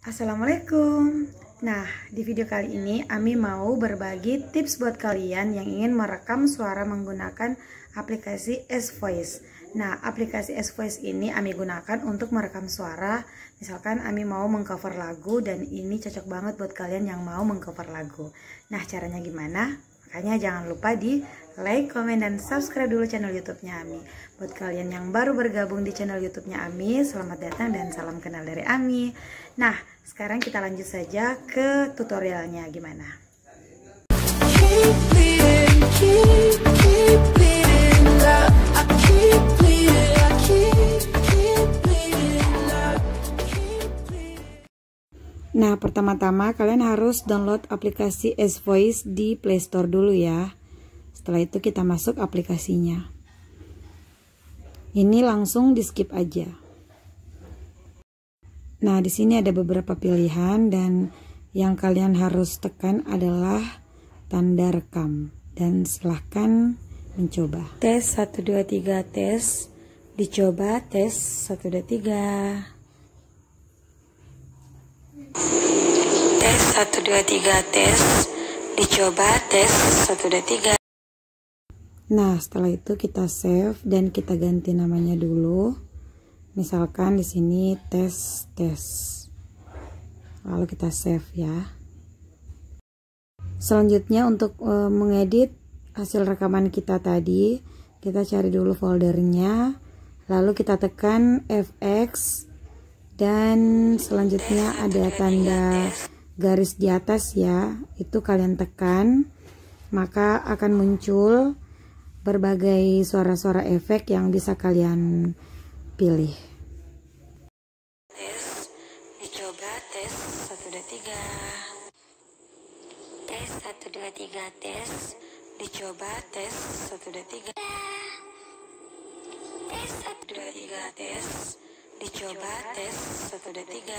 Assalamualaikum. Nah, di video kali ini Ami mau berbagi tips buat kalian yang ingin merekam suara menggunakan aplikasi S-Voice. Nah, aplikasi S-Voice ini Ami gunakan untuk merekam suara. Misalkan Ami mau mengcover lagu dan ini cocok banget buat kalian yang mau mengcover lagu. Nah, caranya gimana? Makanya jangan lupa di like, komen, dan subscribe dulu channel YouTube-nya Ami. Buat kalian yang baru bergabung di channel YouTube-nya Ami, selamat datang dan salam kenal dari Ami. Nah, sekarang kita lanjut saja ke tutorialnya gimana. Nah, pertama-tama kalian harus download aplikasi S-Voice di Play Store dulu ya. Setelah itu kita masuk aplikasinya. Ini langsung di skip aja. Nah, di sini ada beberapa pilihan dan yang kalian harus tekan adalah tanda rekam dan silahkan mencoba. Tes 1 2 3 tes. Dicoba tes 1 2 3. Tes 1 2 3 tes. Dicoba tes 1 2 3. Nah, setelah itu kita save dan kita ganti namanya dulu. Misalkan di sini tes. Lalu kita save ya. Selanjutnya untuk mengedit hasil rekaman kita tadi, kita cari dulu foldernya. Lalu kita tekan FX dan selanjutnya ada tanda garis di atas ya. Itu kalian tekan, maka akan muncul berbagai suara-suara efek yang bisa kalian pilih. Tes, dicoba tes 1 2 3. Tes 1 2 3 tes. Dicoba tes 1 2 3. Tes 1 2 3 tes. Dicoba tes 1 2 3.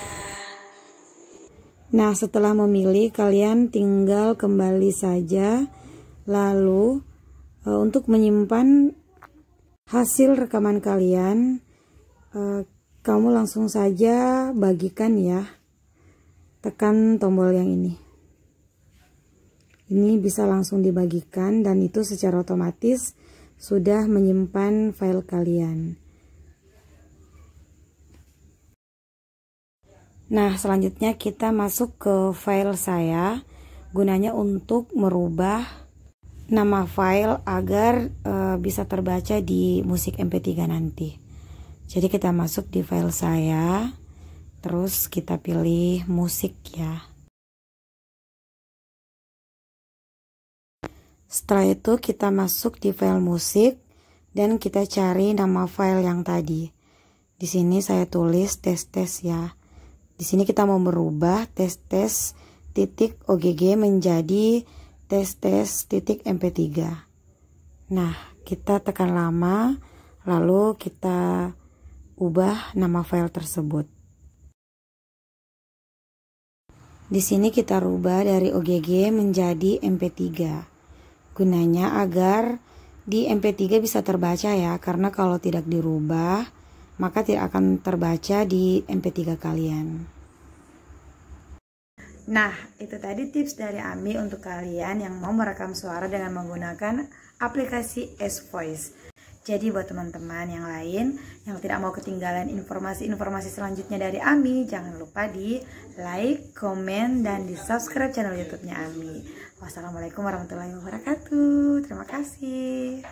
Nah, setelah memilih kalian tinggal kembali saja. Lalu untuk menyimpan hasil rekaman kalian, kamu langsung saja bagikan ya. Tekan tombol yang ini. Ini bisa langsung dibagikan dan itu secara otomatis sudah menyimpan file kalian. Nah, selanjutnya kita masuk ke file saya. Gunanya untuk merubah nama file agar bisa terbaca di musik MP3 nanti. Jadi kita masuk di file saya, terus kita pilih musik ya. Setelah itu kita masuk di file musik dan kita cari nama file yang tadi. Di sini saya tulis tes ya. Di sini kita mau merubah tes.ogg menjadi tes.mp3. Nah, kita tekan lama, lalu kita ubah nama file tersebut. Di sini kita rubah dari OGG menjadi MP3. Gunanya agar di MP3 bisa terbaca ya, karena kalau tidak dirubah, maka tidak akan terbaca di MP3 kalian. Nah, itu tadi tips dari Ami untuk kalian yang mau merekam suara dengan menggunakan aplikasi S-Voice. Jadi buat teman-teman yang lain yang tidak mau ketinggalan informasi-informasi selanjutnya dari Ami, jangan lupa di like, komen, dan di subscribe channel YouTube-nya Ami. Wassalamualaikum warahmatullahi wabarakatuh. Terima kasih.